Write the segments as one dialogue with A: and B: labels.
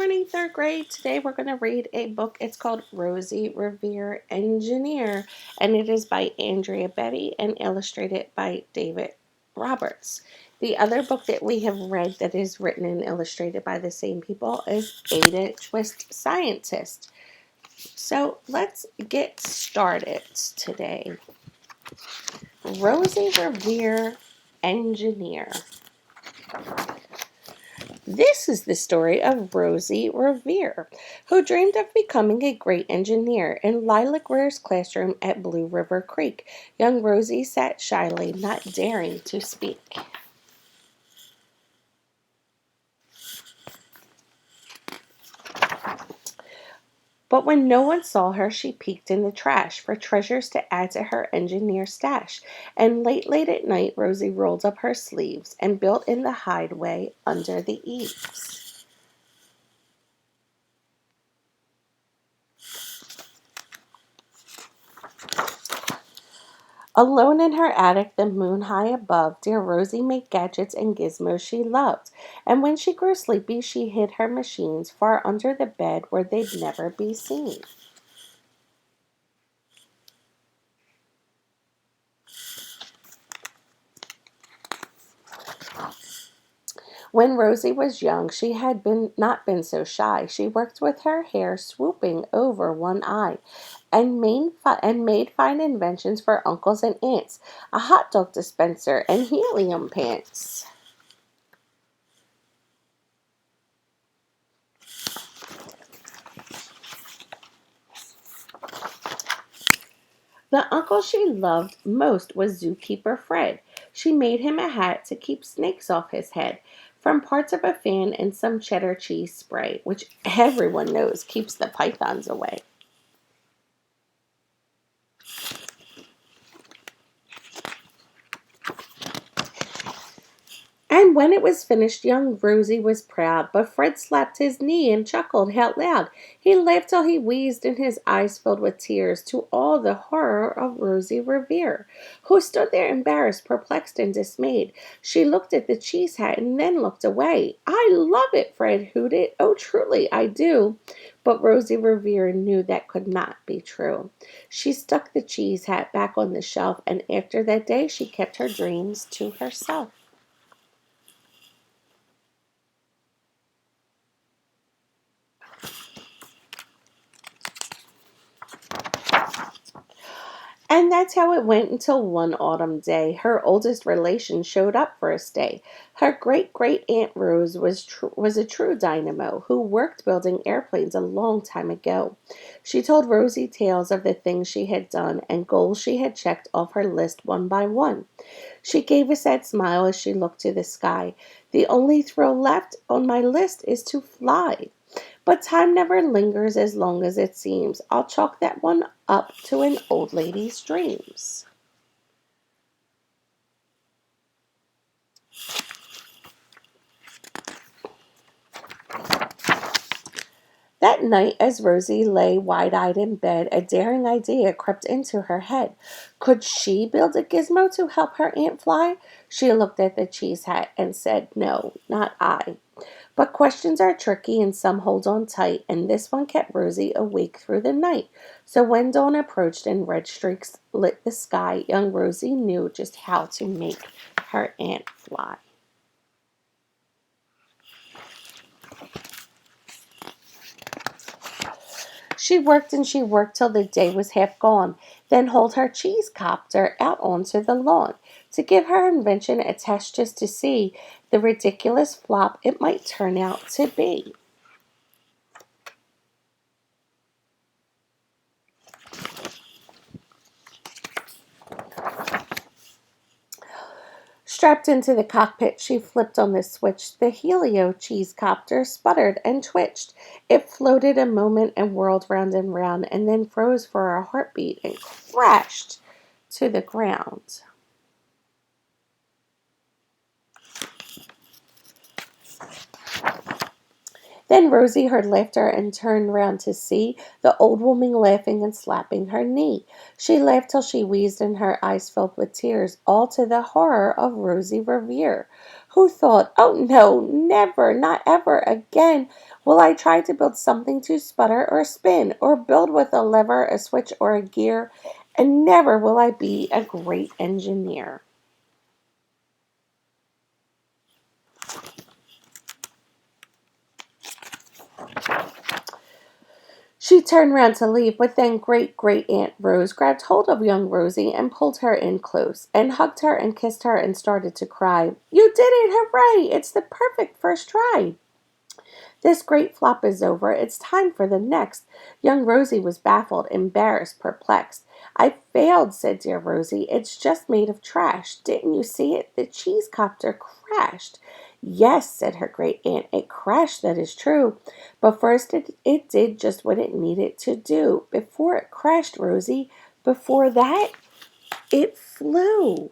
A: morning, third grade. Today we're going to read a book. It's called Rosie, Revere, Engineer, and it is by Andrea Betty and illustrated by David Roberts. The other book that we have read that is written and illustrated by the same people is Ada Twist Scientist. So let's get started today. Rosie, Revere, Engineer. This is the story of Rosie Revere, who dreamed of becoming a great engineer. In Lilac Ware's classroom at Blue River Creek, young Rosie sat shyly, not daring to speak. But when no one saw her, she peeked in the trash for treasures to add to her engineer stash. And late at night, Rosie rolled up her sleeves and built in the hideaway under the eaves. Alone in her attic, the moon high above, dear Rosie made gadgets and gizmos she loved. And when she grew sleepy, she hid her machines far under the bed where they'd never be seen. When Rosie was young, she had not been so shy. She worked with her hair swooping over one eye, and made fine inventions for uncles and aunts, a hot dog dispenser and helium pants. The uncle she loved most was zookeeper Fred. She made him a hat to keep snakes off his head, from parts of a fan and some cheddar cheese spray, which everyone knows keeps the pythons away. And when it was finished, young Rosie was proud, but Fred slapped his knee and chuckled out loud. He laughed till he wheezed and his eyes filled with tears, to all the horror of Rosie Revere, who stood there embarrassed, perplexed, and dismayed. She looked at the cheese hat and then looked away. "I love it," Fred hooted. "Oh, truly, I do." But Rosie Revere knew that could not be true. She stuck the cheese hat back on the shelf, and after that day she kept her dreams to herself. And that's how it went until one autumn day her oldest relation showed up for a stay. Her great Aunt Rose was a true dynamo who worked building airplanes a long time ago. She told Rosie tales of the things she had done and goals she had checked off her list one by one. She gave a sad smile as she looked to the sky. "The only thrill left on my list is to fly. But time never lingers as long as it seems. I'll chalk that one up to an old lady's dreams." That night, as Rosie lay wide-eyed in bed, a daring idea crept into her head. Could she build a gizmo to help her aunt fly? She looked at the cheese hat and said, "No, not I." But questions are tricky and some hold on tight, and this one kept Rosie awake through the night. So when dawn approached and red streaks lit the sky, young Rosie knew just how to make her aunt fly. She worked till the day was half gone, then hauled her cheese copter out onto the lawn to give her invention a test just to see the ridiculous flop it might turn out to be. Strapped into the cockpit, she flipped on the switch. The helio cheese copter sputtered and twitched. It floated a moment and whirled round and round, and then froze for a heartbeat and crashed to the ground. Then Rosie heard laughter and turned round to see the old woman laughing and slapping her knee. She laughed till she wheezed and her eyes filled with tears, all to the horror of Rosie Revere, who thought, "Oh no, never, not ever again will I try to build something to sputter or spin, or build with a lever, a switch, or a gear, and never will I be a great engineer." She turned round to leave, but then great great Aunt Rose grabbed hold of young Rosie and pulled her in close, and hugged her and kissed her and started to cry. "You did it! Hooray! It's the perfect first try! This great flop is over. It's time for the next." Young Rosie was baffled, embarrassed, perplexed. "I failed," said dear Rosie. "It's just made of trash. Didn't you see it? The cheese copter crashed." "Yes," said her great aunt, "it crashed, that is true. But first it did just what it needed to do. Before it crashed, Rosie, before that, it flew."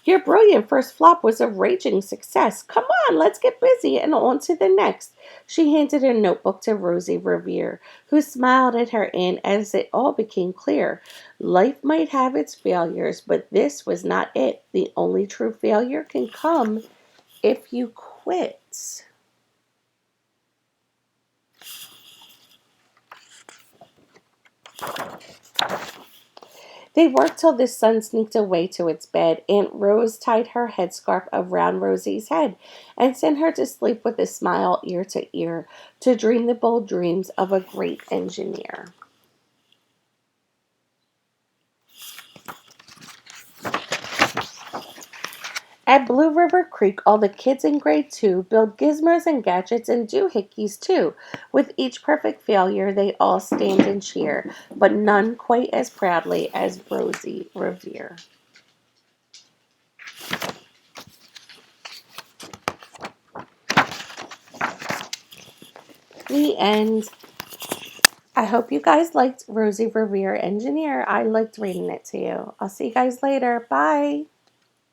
A: "Your brilliant first flop was a raging success. Come on, let's get busy and on to the next." She handed a notebook to Rosie Revere, who smiled at her aunt as it all became clear. Life might have its failures, but this was not it. The only true failure can come if you quit. They worked till the sun sneaked away to its bed. Aunt Rose tied her headscarf around Rosie's head and sent her to sleep with a smile ear to ear, to dream the bold dreams of a great engineer. At Blue River Creek, all the kids in grade 2 build gizmos and gadgets and doohickeys too. With each perfect failure, they all stand and cheer, but none quite as proudly as Rosie Revere. The end. I hope you guys liked Rosie Revere Engineer. I liked reading it to you. I'll see you guys later. Bye.